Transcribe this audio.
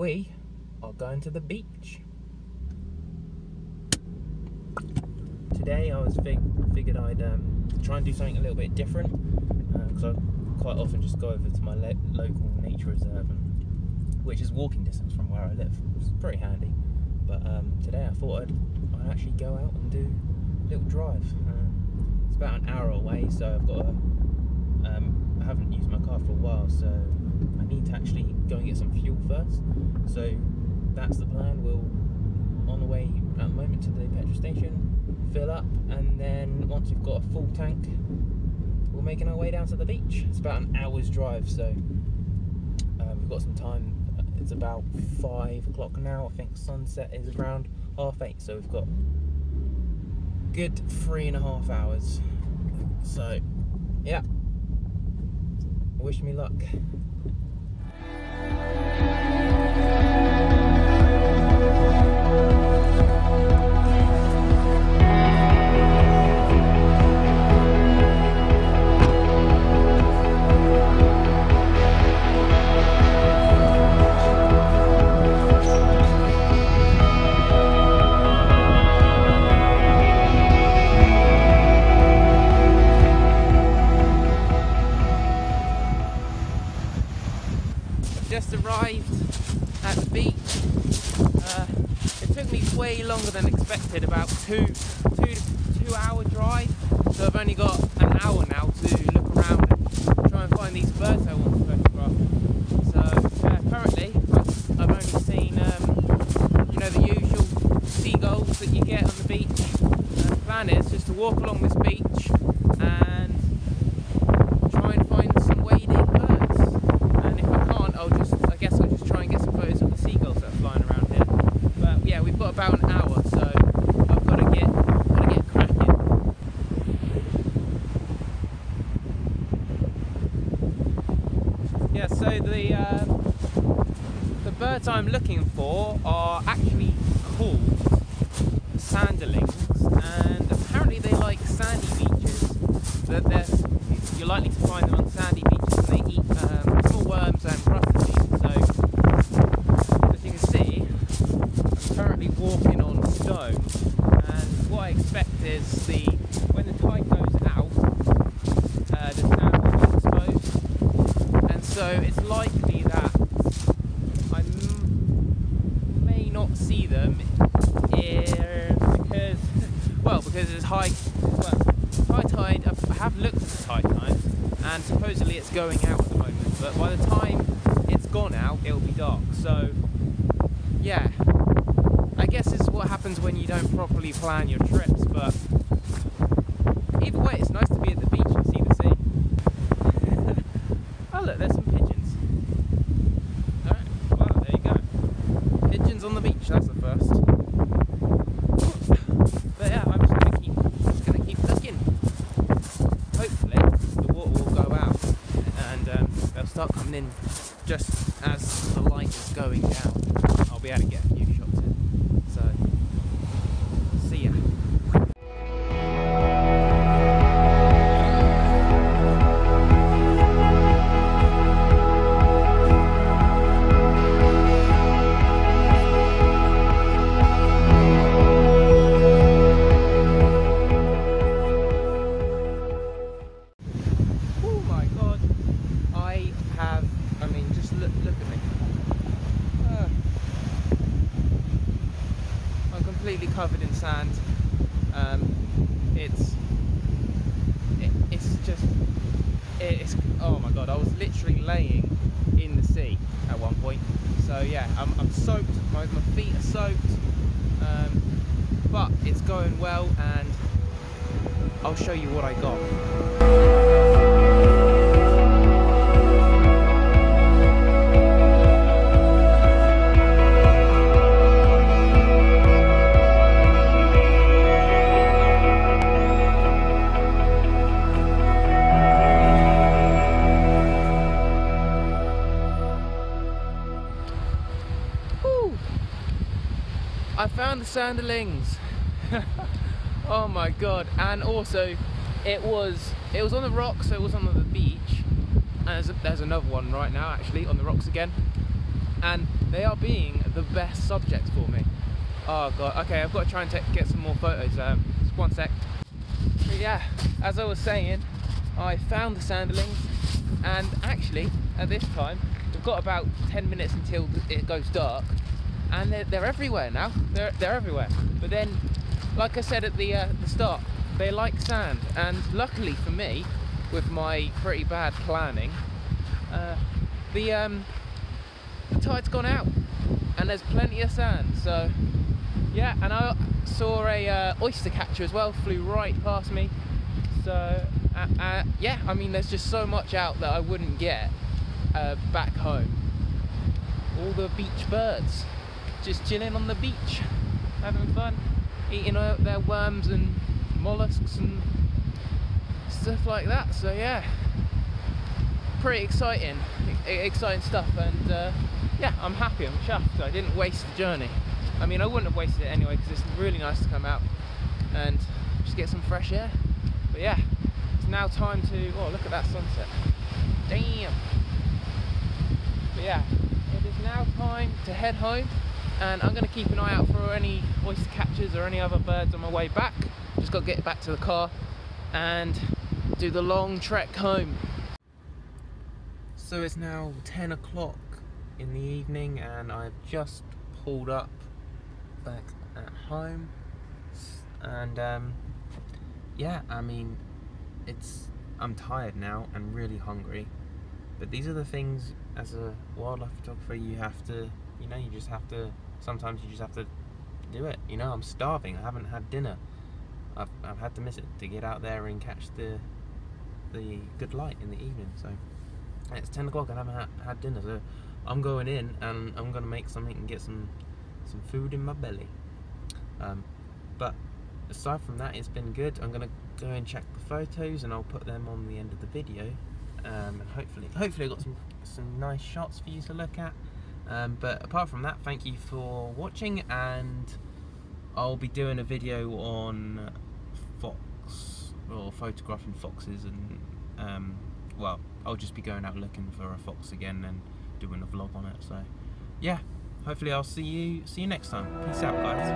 we are going to the beach. Today I figured I'd try and do something a little bit different, because I quite often just go over to my local nature reserve, which is walking distance from where I live. It's pretty handy. But today I thought I'd actually go out and do a little drive. It's about an hour away, so I've got to, I haven't used my car for a while, so I need to actually go and get some fuel first. So that's the plan. We'll, on the way at the moment to the petrol station, fill up, and then once we've got a full tank, we're making our way down to the beach. It's about an hour's drive, so we've got some time. It's about 5 o'clock now. I think sunset is around 8:30, so we've got good 3.5 hours. So yeah, wish me luck. Just arrived at the beach. It took me way longer than expected, about two hour drive. So I've only got an hour now to look around and try and find these birds I want to photograph. So yeah, currently I've only seen you know, the usual seagulls that you get on the beach. The plan is just to walk along this beach and try and find some wading birds. And if I can't, I guess I'll just try and get some photos of the seagulls that are flying around here. But yeah, we've got about an hour, so I've got to get cracking. Yeah, so the birds I'm looking for are actually called Sanderlings, and apparently they like sandy beaches. You're likely to find them on sandy beaches, and they eat small worms and crustaceans. So, as you can see, I'm currently walking on stone, and what I expect is when the tide goes out, the sand will be exposed, and so it's likely that I may not see them because it's high tide. I have looked at the tide times, and supposedly it's going out at the moment, but by the time it's gone out, it'll be dark. So yeah, I guess this is what happens when you don't properly plan your trips, but either way, it's nice to be at the beach and see the sea. Oh look, there's some pigeons. Alright, well, there you go. Pigeons on the beach, that's the first. But yeah, I'm just gonna keep looking. Hopefully the water will go out and they'll start coming in just as the light is going down. I'll be able to get a few shots in. So, see ya. Completely covered in sand. It's oh my god, I was literally laying in the sea at one point. So yeah, I'm soaked, my feet are soaked, but it's going well, and I'll show you what I got. I found the Sanderlings. Oh my god! And also, it was on the rocks, so it was on the beach. And there's another one right now, actually, on the rocks again. and they are being the best subjects for me. Oh god, okay, I've got to try and get some more photos. Just one sec. But yeah, as I was saying, I found the Sanderlings, and actually at this time we've got about 10 minutes until it goes dark, and they're everywhere now. They're everywhere. But then, like I said at the start, they like sand, and luckily for me, with my pretty bad planning, the tide's gone out and there's plenty of sand. So yeah, and I saw a oyster catcher as well, flew right past me. So yeah, I mean, there's just so much out that I wouldn't get back home. All the beach birds just chilling on the beach, having fun, eating their worms and mollusks and stuff like that. So yeah, pretty exciting stuff, and yeah, I'm happy, I'm chuffed. I didn't waste the journey. I mean, I wouldn't have wasted it anyway, because it's really nice to come out and just get some fresh air. But yeah, it's now time to, oh, look at that sunset. Damn. But yeah, it is now time to head home, and I'm going to keep an eye out for any oyster catchers or any other birds on my way back. Just got to get back to the car and do the long trek home. So it's now 10 o'clock in the evening, and I've just pulled up back at home, and yeah, I mean, I'm tired now and really hungry, but these are the things as a wildlife photographer you have to, you know, sometimes you just have to do it. You know, I'm starving, I haven't had dinner. I've had to miss it to get out there and catch the good light in the evening. So it's 10 o'clock and I haven't had dinner, so I'm going in and I'm going to make something and get some food in my belly. But aside from that, it's been good. I'm going to go and check the photos and I'll put them on the end of the video, and hopefully I got some nice shots for you to look at. But apart from that, thank you for watching, and I'll be doing a video on fox, or photographing foxes, and well, I'll just be going out looking for a fox again and doing a vlog on it. So yeah, hopefully I'll see you next time. Peace out, guys.